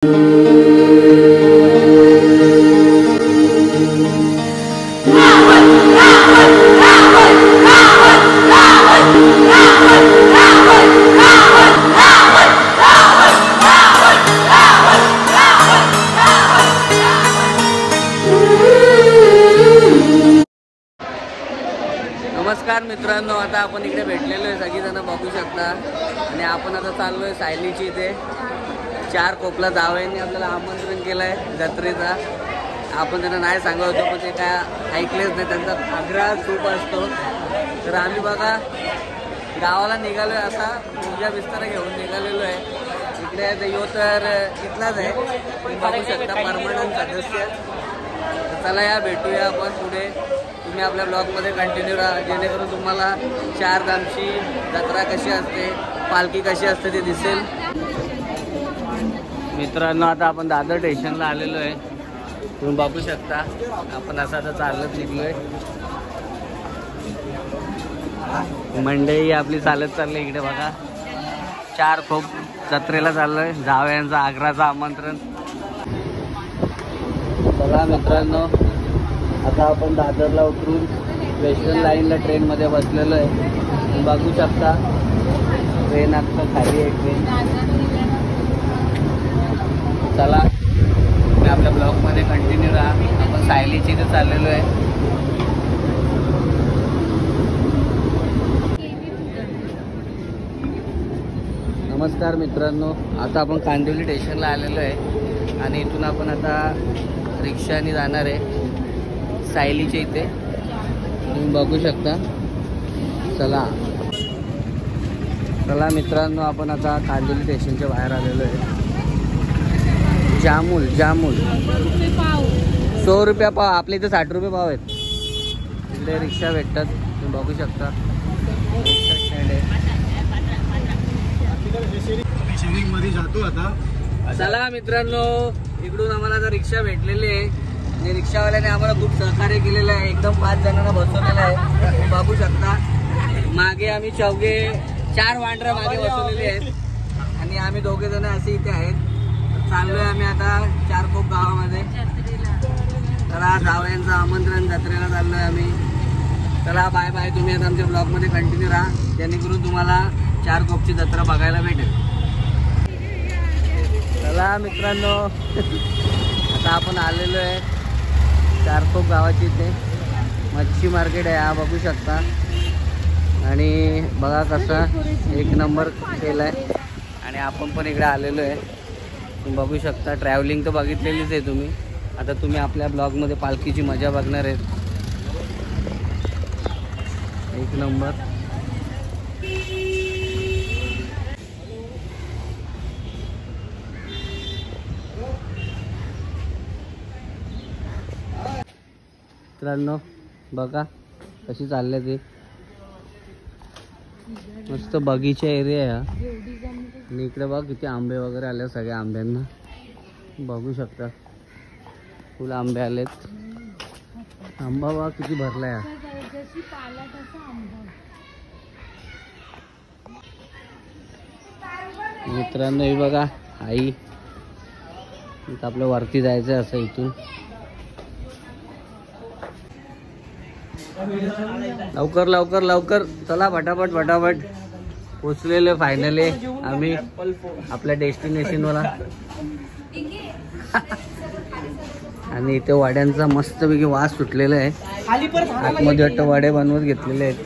नमस्कार मित्रांनो, आता आपण इकडे भेटलेलो आहे, सगळीजण बघू शकता। आणि आपण आता चाललोय सायलीची इथे 4 कोपला जावयांनी आपल्याला आमंत्रण केलं आहे जत्रेचा। आपण त्यांना नाही सांगत होतो, पण ते काय ऐकलेच नाही, त्यांचा आग्रह खूप असतो। तर आम्ही बघा गावाला निघालो आहे, असा पूजा विस्तार घेऊन निघालेलो आहे। इकडे यो तर इथलाच आहे, तुम्ही बघू शकता, परमनंट सदस्य। चला या भेटूया आपण पुढे, तुम्ही आपल्या ब्लॉगमध्ये कंटिन्यू राहा, जेणेकरून तुम्हाला 4 धामची जत्रा कशी असते, पालखी कशी असते ते दिसेल। मित्रांनो, आता आपण दादर स्टेशनला आलेलो आहे, तुम्ही बघू शकता। आपण असं चालत निघलोय, मंडई आपली चालत चालली इकडे बघा। 4 खोप जत्रेला चाललोय, जावयांचा आग्राचं आमंत्रण। चला मित्रांनो, आता आपण दादरला उतरून वेस्टर्न लाईनला ट्रेनमध्ये बसलेलो आहे, तुम्ही बघू शकता। ट्रेन आता खाली आहे ट्रेन। चला मी आपल्या ब्लॉगमध्ये कंटिन्यू राहा, आपण सायलीची इथे चाललेलो आहे। नमस्कार मित्रांनो, आता आपण कांदिवली स्टेशनला आलेलो आहे आणि इथून आपण आता रिक्षाने जाणार आहे सायलीच्या इथे, तुम्ही बघू शकता। चला चला मित्रांनो, आपण आता कांदिवली स्टेशनच्या बाहेर आलेलो आहे। जामूल 100 रुपये पाव, आपल्या इथे 60 रुपये पाव आहेत। इकडे रिक्षा भेटतात, तुम्ही बघू शकता। मध्ये जातो आता। चला मित्रांनो, इकडून आम्हाला आता रिक्षा भेटलेली आहे आणि रिक्षावाल्याने आम्हाला खूप सहकार्य केलेलं आहे, एकदम 5 जणांना बसवलेलं आहे, तुम्ही बघू शकता। मागे आम्ही 4 वांढरं मागे बसवलेली आहेत आणि आम्ही 2 जण असे इथे आहेत। चाललोय आम्ही आता 4 खोप गावामध्ये। तर आज जावयांचं आमंत्रण जत्रेला चाललोय आम्ही। चला बाय बाय, तुम्ही आता आमच्या ब्लॉगमध्ये कंटिन्यू राहा, जेणेकरून तुम्हाला 4 खोपची जत्रा बघायला भेटेल। चला मित्रांनो, आता आपण आलेलो आहे 4 खोप गावाची इथे मच्छी मार्केट आहे, हा बघू शकता। आणि बघा कसा 1 नंबर केला आहे आणि आपण पण इकडे आलेलो आहे, तुम्ही बघू शकता। ट्रॅव्हलिंग तर बघितलेलीच आहे तुम्ही, आता तुम्ही आपल्या ब्लॉगमध्ये पालखीची मजा बघणार आहेत। 1 नंबर। मित्रांनो बघा कशी चालले ते, मस्त बगीचा एरिया आहे आणि इकडे बघा किती आंबे वगैरे आले, सगळ्या आंब्यांना बघू शकता, फुल आंबे आलेत। आंबा बघा किती भरलाय। मित्रांनो हे बघा आई, इथं आपल्या वरती जायचं असं इथून। लवकर लवकर लवकर चला, फटाफट फटाफट पोचलेलो फायनली आम्ही आपल्या डेस्टिनेशनला। आणि इथे वड्यांचा मस्तपैकी वास सुटलेला आहे, आतमध्ये वाटतं वडे बनवत घेतलेले आहेत।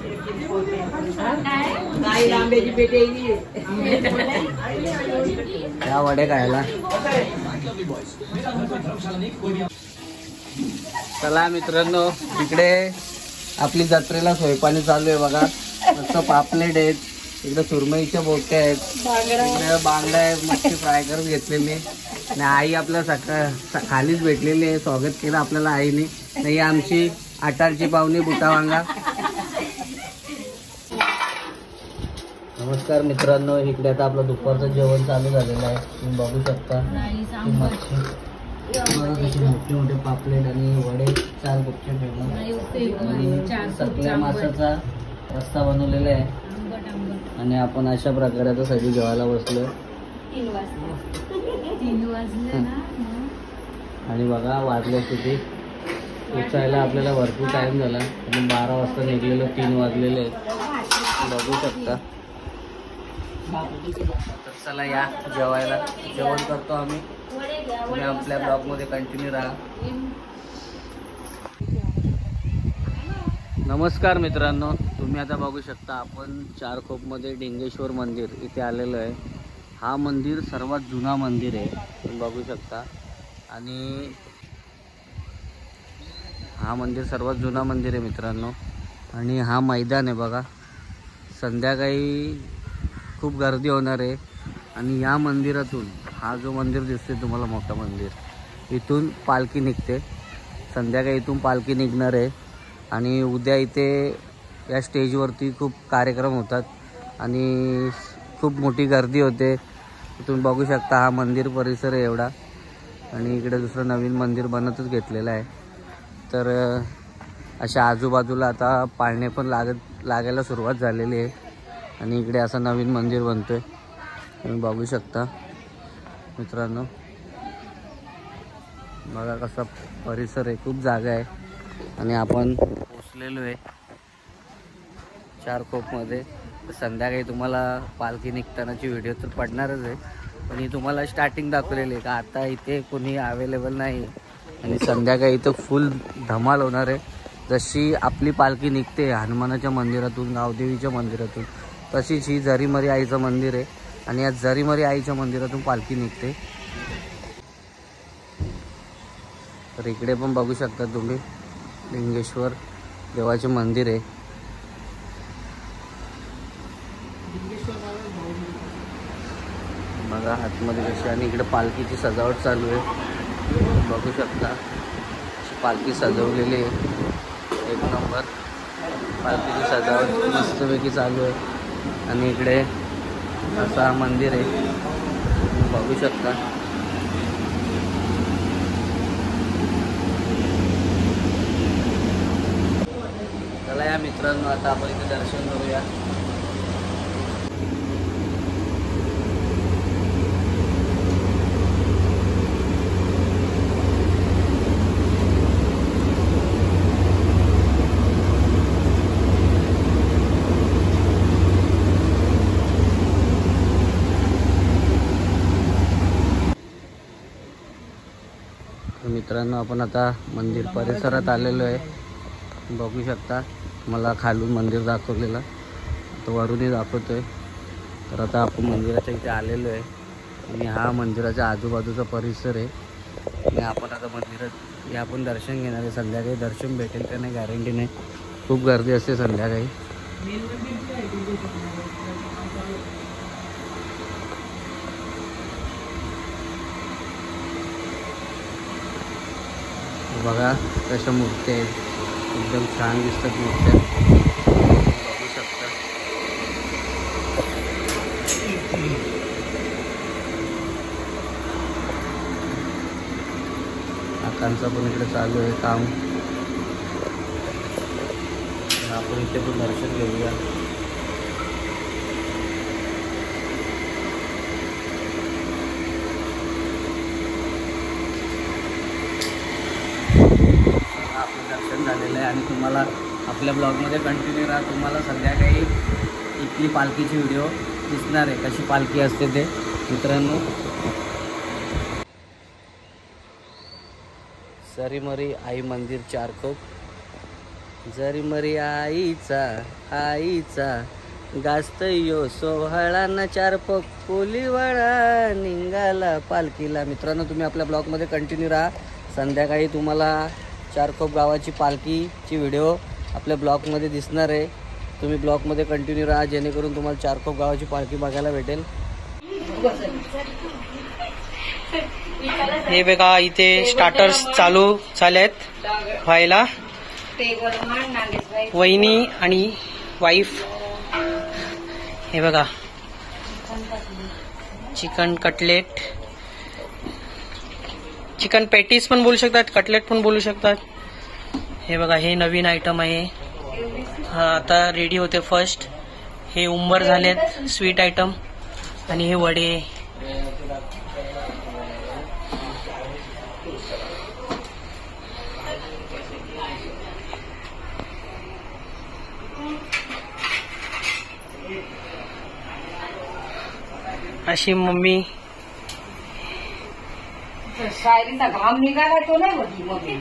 या वडे खायला चला मित्रांनो, इकडे आपली जत्रेला सोयपाणी चालू आहे बघा। मस्त पापलेट आहेत, इकडे सुरमईच्या बोट्या आहेत, इकडे बांगडा आहे, मच्छी फ्राय करून घेतलेली आणि आई आपल्या खालीच भेटलेली आहे, स्वागत केलं आपल्याला आईने। नाही आमची आटारची पाहुणी बुटावांगा। नमस्कार मित्रांनो, इकडे आता आपलं दुपारचं जेवण चालू झालेलं आहे, तुम्ही बघू शकता। मच्छी मोठे मोठे पापलेट आणि वडे 4 गुपचे फेमस आणि सकल्या मासाचा रस्सा बनवलेला आहे। आणि आपण अशा प्रकारे आता सगळी जेवायला बसलोय। 3 वाजले ना आणि बघा वाजले किती उचायला आपल्याला भरपूर टाइम झाला. आपण 12 वाजता निघलेलो, 3 वाजलेले आहेत बघू शकता. तर चला या जेवायला, जेवण करतो आम्ही. तुम्ही आपल्या ब्लॉगमध्ये कंटिन्यू राहा. नमस्कार मित्रांनो, तुम्ही आता बघू शकता आपण चारकोपमध्ये डिंगेश्वर मंदिर इथे आलेलो आहे. हा मंदिर सर्वात जुना मंदिर आहे, तुम्ही बघू शकता. आणि हा मंदिर सर्वात जुना मंदिर आहे मित्रांनो. आणि हा मैदान आहे बघा, संध्याकाळी खूप गर्दी होणार आहे. आणि या मंदिरातून हा जो मंदिर दिसते तुम्हाला मोठा मंदिर, इथून पालखी निघते. संध्याकाळी इथून पालखी निघणार आहे. आणि उद्या इथे या स्टेजवरती खूप कार्यक्रम होतात आणि खूप मोठी गर्दी होते. तुम्ही बघू शकता हा मंदिर परिसर आहे एवढा. आणि इकडे दुसरं नवीन मंदिर बनतच घेतलेलं आहे. तर अशा आजूबाजूला आता पाळणे पण लागायला सुरुवात झालेली आहे. आणि इकडे असं नवीन मंदिर बनतोय, तुम्ही बघू शकता मित्रांनो. बघा कसा परिसर आहे, खूप जागा आहे. आणि आपण पोचलेलो आहे चारकोपमध्ये. संध्याकाळी तुम्हाला पालखी निघतानाची व्हिडिओ तर पडणारच आहे, पण ही तुम्हाला स्टार्टिंग दाखवलेली आहे का आता इथे कोणी अवेलेबल नाही. आणि संध्याकाळी इथं फुल धमाल होणार आहे. जशी आपली पालखी निघते हनुमानाच्या मंदिरातून, गावदेवीच्या मंदिरातून, तशीच ही झरीमरी आईचं मंदिर आहे. आणि या झरीमरी आईच्या मंदिरातून पालखी निघते. तर इकडे पण बघू शकता तुम्ही लिंगेश्वर देवाचे मंदिर आहे. बघा आतमध्ये कशी. आणि इकडे पालखीची सजावट चालू आहे, बघू शकता. पालखी सजवलेली आहे, एक नंबर पालखीची सजावट मस्तपैकी चालू आहे. आणि इकडे असा मंदिर आहे, बघू शकता. चला या मित्रांनो, आता आपण इथे दर्शन करूया. मित्रांनो आपण आता मंदिर परिसरात आलेलो आहे, बघू शकता. मला खालून मंदिर दाखवलेलं, तो वरूनही दाखवतोय. तर आता आपण मंदिराच्या इथे आलेलो आहे. आणि हा मंदिराच्या आजूबाजूचा परिसर आहे. आणि आपण आता मंदिरात हे आपण दर्शन घेणार आहे. संध्याकाळी दर्शन भेटेल का नाही गॅरंटी नाही, खूप गर्दी असते संध्याकाळी. बघा कशा मूर्त्या आहेत, एकदम छान दिसतात मूर्त्या, बघू शकता. आकांचा पण इकडे चालू आहे काम. आपण इथे पण दर्शन घेऊया. आपलं दर्शन झालेलं आहे. आणि तुम्हाला आपल्या ब्लॉगमध्ये कंटिन्यू राहा. तुम्हाला संध्याकाळी इथली पालखीची व्हिडिओ दिसणार आहे, कशी पालखी असते ते मित्रांनो. झरीमरी आई मंदिर चारकोप. झरीमरी आईचा गास्त यो सोहळा चारकोप कोलीवाडा निघाला पालखीला. मित्रांनो तुम्ही आपल्या ब्लॉगमध्ये कंटिन्यू राहा. संध्याकाळी तुम्हाला चारकोप गावाची पालखीची व्हिडिओ आपल्या ब्लॉगमध्ये दिसणार आहे. तुम्ही ब्लॉगमध्ये कंटिन्यू राहा, जेणेकरून तुम्हाला चारकोप गावाची पालखी बघायला भेटेल. हे बघा इथे स्टार्टर्स चालू झालेत व्हायला. वहिनी आणि वाईफ. हे बघा चिकन कटलेट, चिकन पॅटीस पण बोलू शकतात, कटलेट पण बोलू शकतात. हे बघा हे नवीन आयटम आहे, हा आता रेडी होते फर्स्ट. हे उंबर झालेत स्वीट आयटम. आणि हे वडे, अशी मम्मी. शायरीचा घाम निघाला तो नाही होती मम्मी.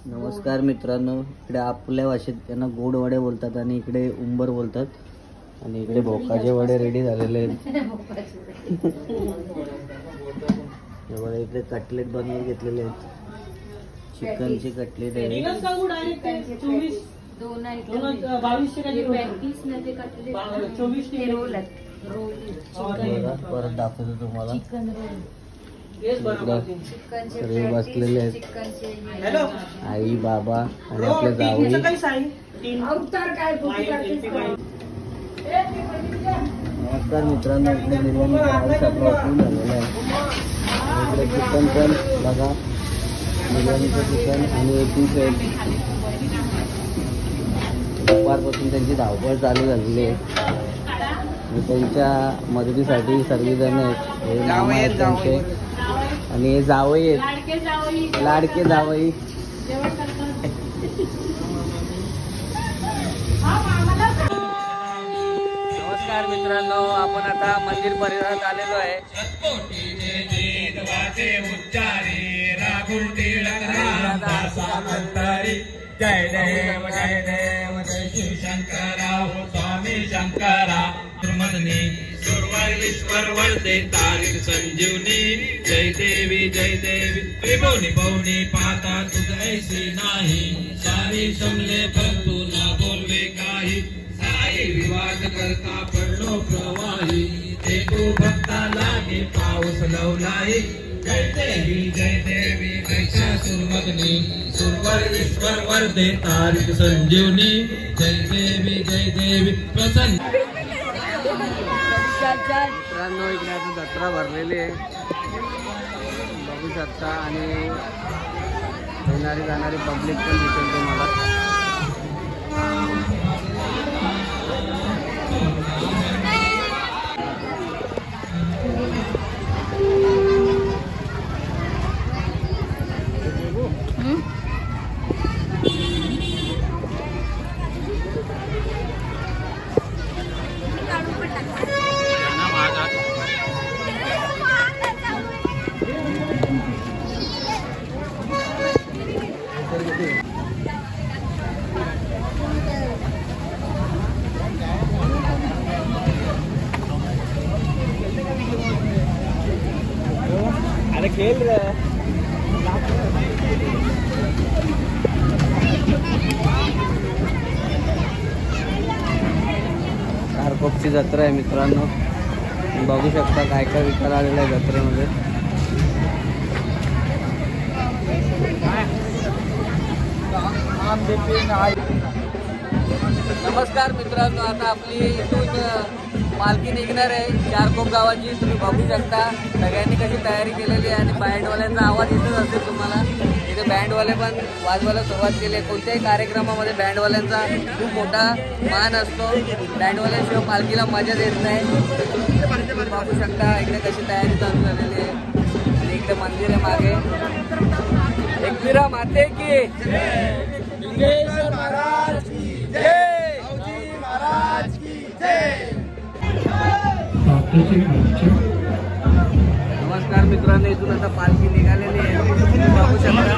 नमस्कार मित्रांनो, इकडे आपल्या भाषेत त्यांना गोड वडे बोलतात आणि इकडे उंबर बोलतात. आणि इकडे भोकाचे वडे रेडी झालेले आहेत. इकडे कटलेट बनवून घेतलेले आहेत. चिकनचे कटलेट आहे. परत दाखवतो तुम्हाला. सगळे बसलेले आहेत, आई बाबा आणि आपले जावई. नमस्कार मित्रांनो, इकडे बिर्याणी आपला ओपन झालेला आहे. इकडे चिकन पण बघा, बिर्याणीचं चिकन आणि पीस आहे. दुपारपासून त्यांची धावपळ चालू झालेली आहे. त्यांच्या मदतीसाठी सर्वजण आहेत. हे मामा आहेत त्यांचे आणि हे जावई आहेत, लाडके जावई. नमस्कार मित्रांनो, आपण आता मंदिर परिसरात आलेलो आहे. जय देव जय देव जय शिव शंकरा हो स्वामी शंकरा. मदनी सुरवाईश्वर वरदे तारिक संजीवनी. जय देवी त्रिभुवनी भवनी पाहता तुझ ऐसी नाही. सारी समले परंतु ना बोलवे काही. साई विवाद करता पडलो प्रवाही. देखो भक्ता लागे पाऊस लवलाई. जय देवी महिषासुरमर्दिनी. सुरवर ईश्वर वरदे तारिक संजीवनी. जय देवी प्रसन्न. मित्रांनो, इकडे आता जत्रा भरलेली आहे बघू शकता. आणि येणारी जाणारी पब्लिक पण दिसेल तुम्हाला. अरे खेल रहा है. कारकोपची जत्रा आहे मित्रांनो. बघू शकता काय काय विकायला आलेलं आहे जत्रेमध्ये. नमस्कार मित्रांनो, आता आपली इथून पालखी निघणार आहे चारकोप गावाची. तुम्ही बघू शकता सगळ्यांनी कशी तयारी केलेली आहे. आणि बँडवाल्यांचा आवाज येतच असेल तुम्हाला. इथे बँडवाले पण वाजवायला सुरुवात केली आहे. कोणत्याही कार्यक्रमामध्ये बँडवाल्यांचा खूप मोठा मान असतो. बँडवाल्यांशिवाय पालखीला मजा देत नाही. तुम्ही बघू शकता इकडे कशी तयारी चालू झालेली आहे. आणि इकडे मंदिर आहे मागे. एकविरा माते की लिंगेश्वर महाराज की जय. महाराज की जय. नमस्कार मित्रांनो, इथून आता पालखी निघालेली आहे. बघू शकता.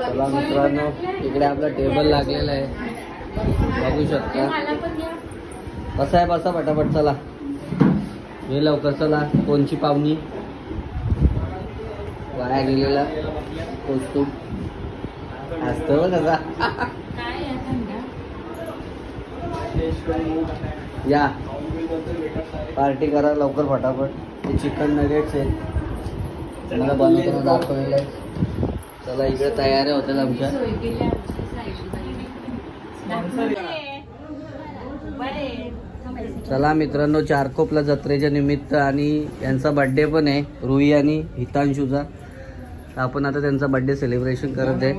चला मित्रांनो, इकडे आपला टेबल लागलेला आहे, बघू शकता. कसा आहे, बसा पटापट. चला हे लवकर. चला कोणची पाहुणी वाया गेलेला वस्तू असतो बघ कसा. या पार्टी करा लवकर फटाफट. हे चिकन नगेट्स आहे, मला बनवताना दाखवलेलं आहे. चला इकडे तयारी होतील आमच्या. चला मित्रांनो, चारकोपला जत्रेच्या निमित्त आणि यांचा बर्थडे पण आहे, रुई आणि हितांशूचा. आपण आता त्यांचा बर्थडे सेलिब्रेशन करत आहे.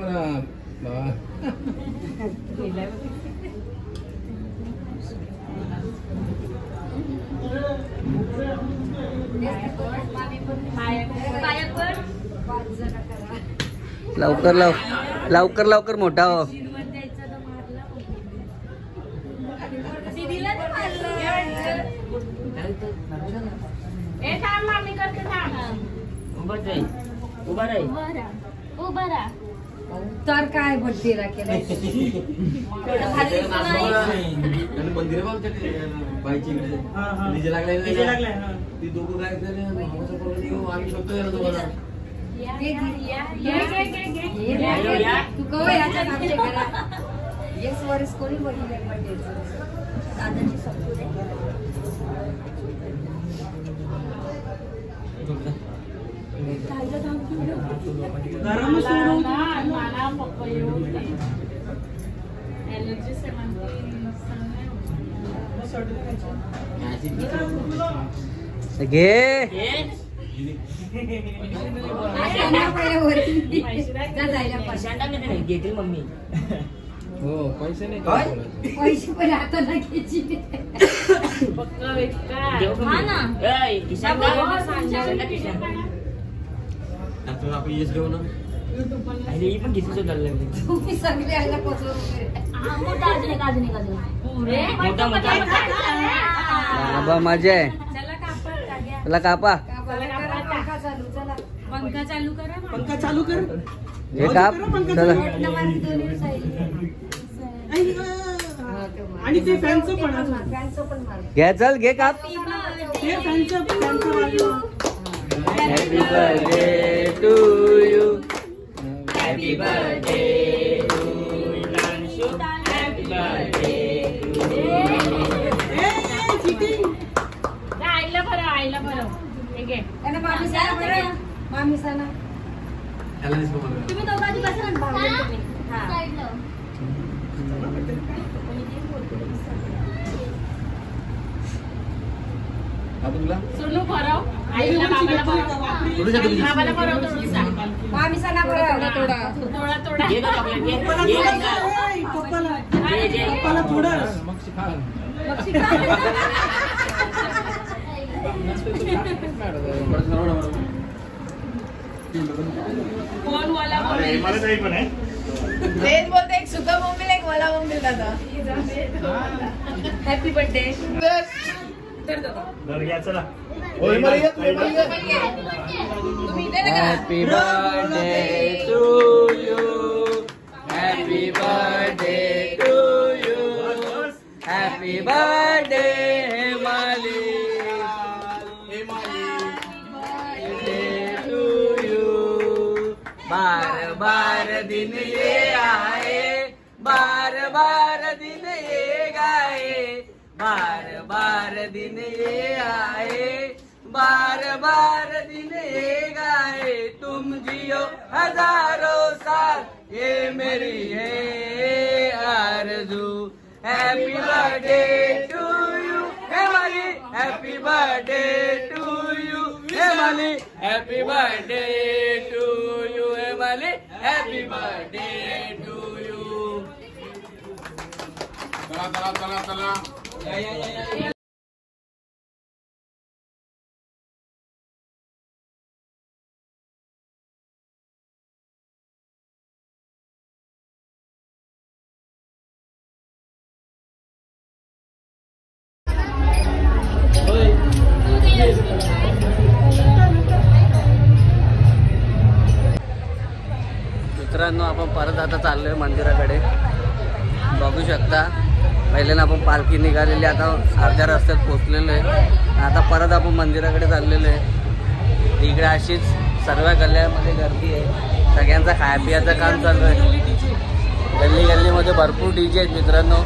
लवकर लवकर लवकर मोठा हो. तर काय बड्डेला केलं ती दोघं काय झाले आम्ही शकतो. तू कवा याच्या आमच्या घरात येस वरस कोणी बघितलं बड्डेचं दादाची सपोर्ट घे. घेतील मम्मी. हो पैसे नाही, पैसे पण आता घ्यायची. आपण येस घेऊ ना. पण किती तुम्ही सगळे आला बाबा मजा आहे. चला कापा. पंखा चालू करा. पंखा चालू कर. हे काप. चला आणि ते फॅनचं पण घ्या. चल घे काप. Happy birthday to you. Happy birthday to you. Happy birthday to you. आईला बरं हे घे. मामी साना तुम्ही दोघांची बसा ना. सोनू भरव. आईला बाबाला भरव. मामी साना भरव. थोडा कोण वाला मला तरी पण आहे. तेच बोलते, एक सुका बोंबील एक वाला बोंबील दादा. Happy birthday. चला. Happy birthday to you. Happy birthday to you. Happy birthday Hemali. बार बार दिन ये आए, बार बार दिन ये गाए, बार बार दिन ये आए, बार बार दिन ये गाए. तुम जियो हजारों साल, ये मेरी है आरज़ू. Happy birthday to you. Happy birthday to you Hemali, happy birthday to you Hemali, happy birthday to you. चला चला चला चला. मित्रांनो आपण परत आता चाललोय मंदिराकडे. बघू शकता पहिल्यांदा आपण पालखी निघालेली, आता अर्ध्या रस्त्यात पोहोचलेलो आहे. आता परत आपण मंदिराकडे चाललेलो आहे. इकडे अशीच सर्व गल्ल्यामध्ये गर्दी आहे. सगळ्यांचा खाया पियाचं काम चालू आहे. गल्ली गल्लीमध्ये भरपूर डीजे आहेत मित्रांनो.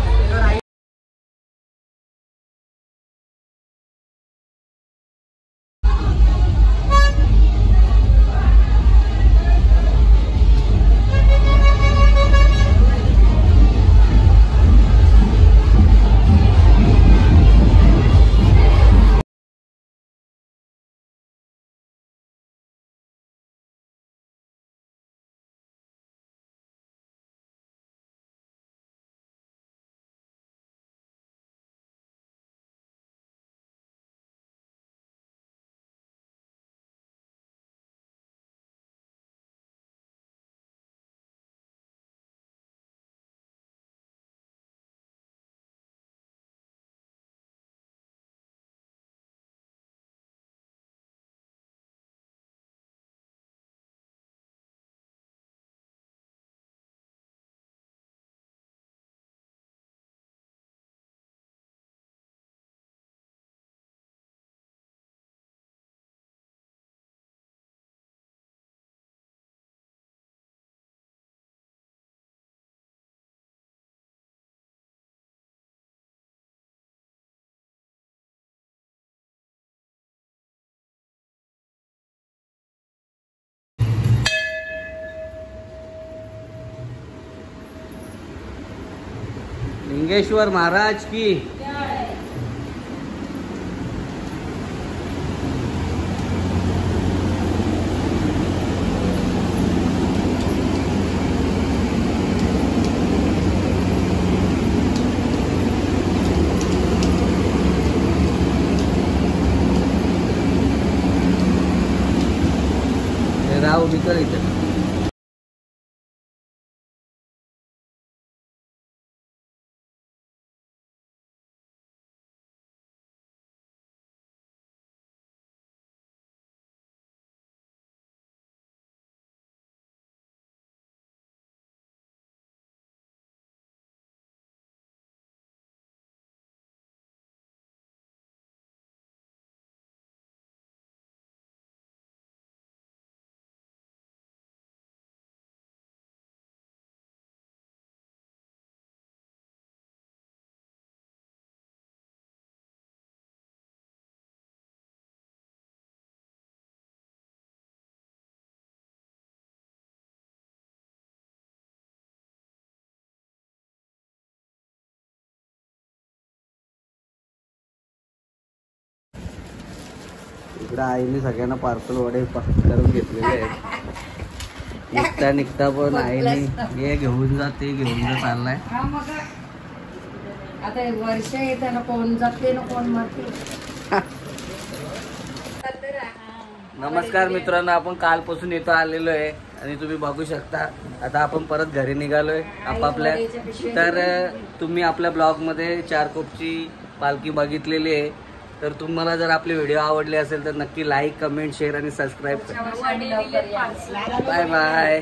लिंगेश्वर महाराज की. राव निकल इथे. इकडं आईने सगळ्यांना पार्सल वडे करून घेतलेले आहेत. निघता निघता पण आईने हे घेऊन जा ते घेऊन जा चाललाय. आता वर्ष येताना कोण जाते ना कोण मरते. नमस्कार मित्रांनो, आपण कालपासून इथं आलेलो आहे आणि तुम्ही बघू शकता आता आपण परत घरी निघालोय आपापल्या. तर तुम्ही आपल्या ब्लॉगमध्ये 4 कोपची पालखी बघितलेली आहे. तर तुम्हाला जर आपले व्हिडिओ आवडले असेल तर नक्की लाईक, कमेंट, शेअर आणि सबस्क्राईब करा. Bye bye.